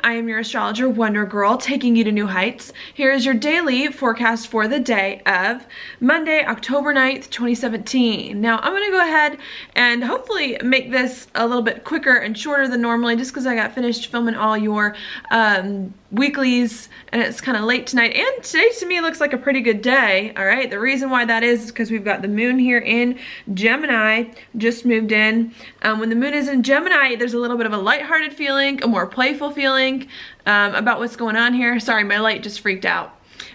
I am your astrologer, Wonder Girl, taking you to new heights. Here is your daily forecast for the day of Monday, October 9th, 2017. Now, I'm going to go ahead and hopefully make this a little bit quicker and shorter than normally, just because I got finished filming all your weeklies, and it's kind of late tonight. And today, to me, looks like a pretty good day, all right? The reason why that is because we've got the moon here in Gemini, just moved in. When the moon is in Gemini, there's a little bit of a lighthearted feeling, a more playful feeling about what's going on here. Sorry, my light just freaked out.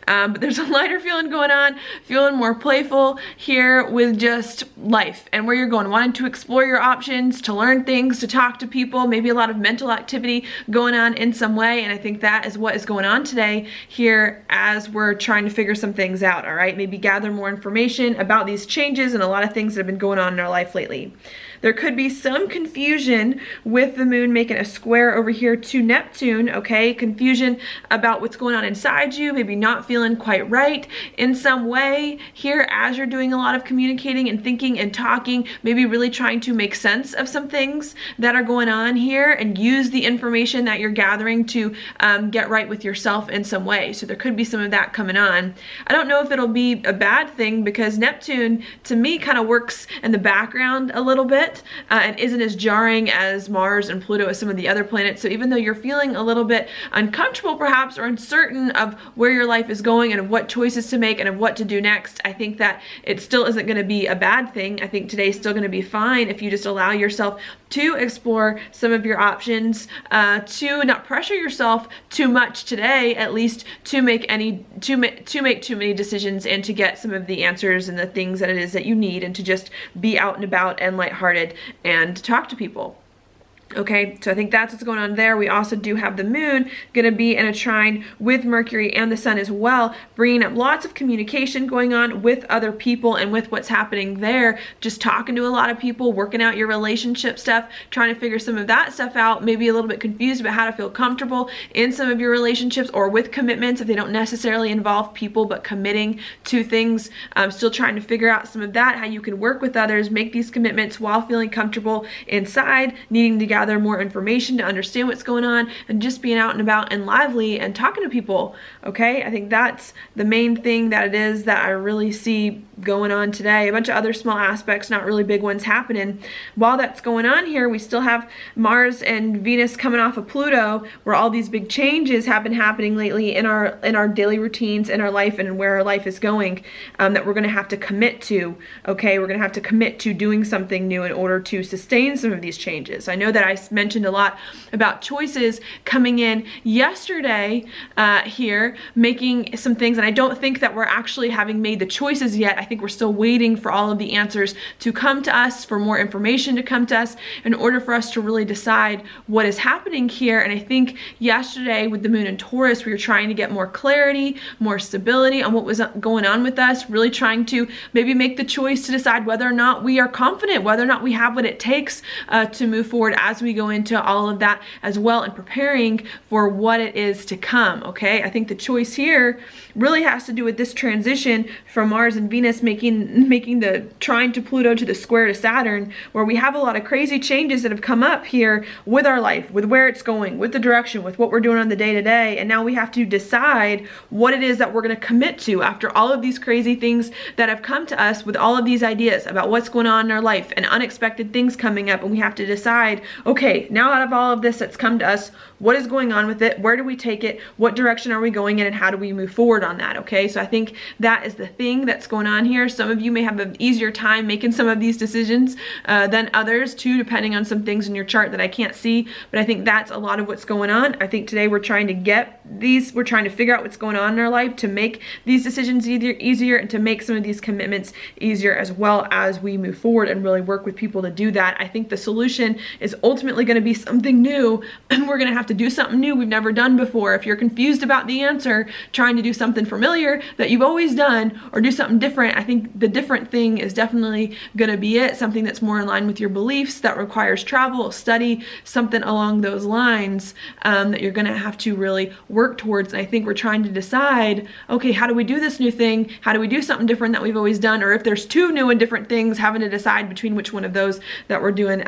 But there's a lighter feeling going on, feeling more playful here with just life and where you're going, wanting to explore your options, to learn things, to talk to people, maybe a lot of mental activity going on in some way. And I think that is what is going on today here as we're trying to figure some things out, all right? Maybe gather more information about these changes and a lot of things that have been going on in our life lately. There could be some confusion with the moon making a square over here to Neptune, okay? Confusion about what's going on inside you, maybe not feeling quite right in some way here as you're doing a lot of communicating and thinking and talking, maybe really trying to make sense of some things that are going on here and use the information that you're gathering to get right with yourself in some way. So there could be some of that coming on. I don't know if it'll be a bad thing because Neptune, to me, kind of works in the background a little bit. And isn't as jarring as Mars and Pluto as some of the other planets. So even though you're feeling a little bit uncomfortable perhaps or uncertain of where your life is going and of what choices to make and of what to do next, I think that it still isn't going to be a bad thing. I think today's still going to be fine if you just allow yourself to explore some of your options, to not pressure yourself too much today, at least to make too many decisions and to get some of the answers and the things that it is that you need, and to just be out and about and lighthearted and talk to people. Okay, so I think that's what's going on there. We also do have the moon going to be in a trine with Mercury and the sun as well, bringing up lots of communication going on with other people and with what's happening there. Just talking to a lot of people, working out your relationship stuff, trying to figure some of that stuff out, maybe a little bit confused about how to feel comfortable in some of your relationships or with commitments if they don't necessarily involve people, but committing to things. Still trying to figure out some of that, how you can work with others, make these commitments while feeling comfortable inside, needing to gather more information to understand what's going on, and just being out and about and lively and talking to people. Okay, I think that's the main thing that it is that I really see going on today. A bunch of other small aspects, not really big ones happening. While that's going on here, we still have Mars and Venus coming off of Pluto, where all these big changes have been happening lately in our daily routines, in our life, and where our life is going, that we're going to have to commit to. Okay, we're going to have to commit to doing something new in order to sustain some of these changes. I know that I mentioned a lot about choices coming in yesterday here, making some things, and I don't think that we're actually having made the choices yet. I think we're still waiting for all of the answers to come to us, for more information to come to us in order for us to really decide what is happening here. And I think yesterday with the moon in Taurus, we were trying to get more clarity, more stability on what was going on with us, really trying to maybe make the choice to decide whether or not we are confident, whether or not we have what it takes to move forward as we go into all of that as well, and preparing for what it is to come. Okay, I think the choice here really has to do with this transition from Mars and Venus making the trine to Pluto to the square to Saturn, where we have a lot of crazy changes that have come up here with our life, with where it's going, with the direction, with what we're doing on the day-to-day. And now we have to decide what it is that we're going to commit to after all of these crazy things that have come to us, with all of these ideas about what's going on in our life and unexpected things coming up. And we have to decide, okay, now out of all of this that's come to us, what is going on with it? Where do we take it? What direction are we going in? And how do we move forward on that? Okay, so I think that is the thing that's going on here. Some of you may have an easier time making some of these decisions than others too, depending on some things in your chart that I can't see. But I think that's a lot of what's going on. I think today we're trying to figure out what's going on in our life to make these decisions easier and to make some of these commitments easier as well as we move forward and really work with people to do that. I think the solution is ultimately going to be something new, and we're going to have to do something new we've never done before. If you're confused about the answer, trying to do something familiar that you've always done or do something different, I think the different thing is definitely gonna be it. Something that's more in line with your beliefs, that requires travel, study, something along those lines that you're gonna have to really work towards. And I think we're trying to decide, okay, how do we do this new thing? How do we do something different that we've always done? Or if there's two new and different things, having to decide between which one of those that we're doing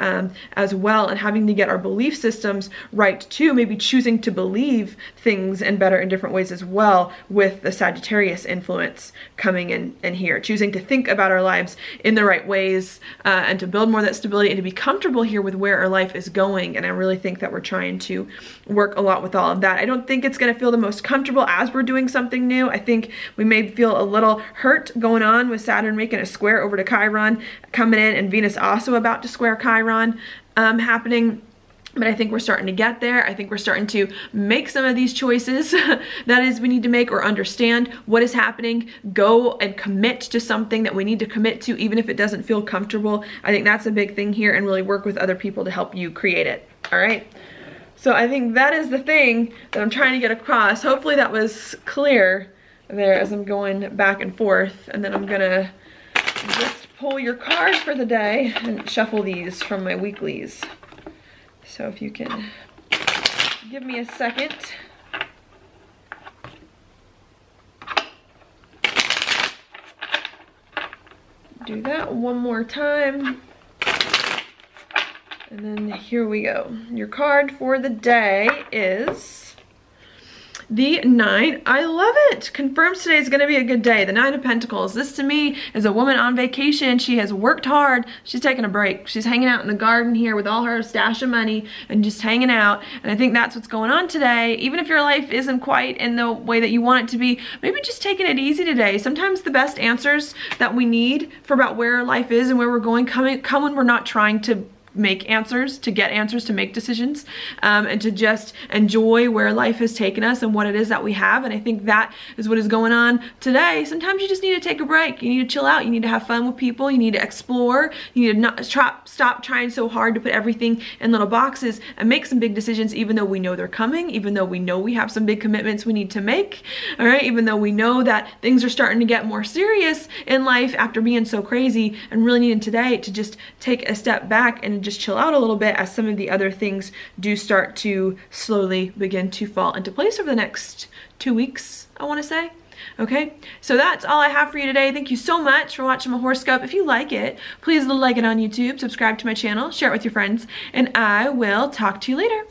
as well, and having to get our belief systems right too, maybe choosing to believe things in better and different ways as well, with the Sagittarius influence coming in here, choosing to think about our lives in the right ways and to build more of that stability and to be comfortable here with where our life is going. And I really think that we're trying to work a lot with all of that. I don't think it's going to feel the most comfortable as we're doing something new. I think we may feel a little hurt going on with Saturn making a square over to Chiron coming in, and Venus also about to square Chiron happening. But I think we're starting to get there. I think we're starting to make some of these choices that is we need to make, or understand what is happening, go and commit to something that we need to commit to, even if it doesn't feel comfortable. I think that's a big thing here, and really work with other people to help you create it. All right. So I think that is the thing that I'm trying to get across. Hopefully that was clear there as I'm going back and forth. And then I'm gonna just pull your card for the day and shuffle these from my weeklies. So if you can give me a second. Do that one more time. And then here we go. Your card for the day is the 9. I love it. Confirms today is going to be a good day. The 9 of Pentacles. This to me is a woman on vacation. She has worked hard. She's taking a break. She's hanging out in the garden here with all her stash of money and just hanging out. And I think that's what's going on today. Even if your life isn't quite in the way that you want it to be, maybe just taking it easy today. Sometimes the best answers that we need for about where our life is and where we're going come when we're not trying to make answers, to get answers, to make decisions, and to just enjoy where life has taken us and what it is that we have. And I think that is what is going on today. Sometimes you just need to take a break. You need to chill out. You need to have fun with people. You need to explore. You need to not stop trying so hard to put everything in little boxes and make some big decisions, even though we know they're coming, even though we know we have some big commitments we need to make, all right? Even though we know that things are starting to get more serious in life after being so crazy, and really needing today to just take a step back and just chill out a little bit, as some of the other things do start to slowly begin to fall into place over the next 2 weeks, I want to say. Okay, so that's all I have for you today. Thank you so much for watching my horoscope. If you like it, please like it on YouTube, subscribe to my channel, share it with your friends, and I will talk to you later.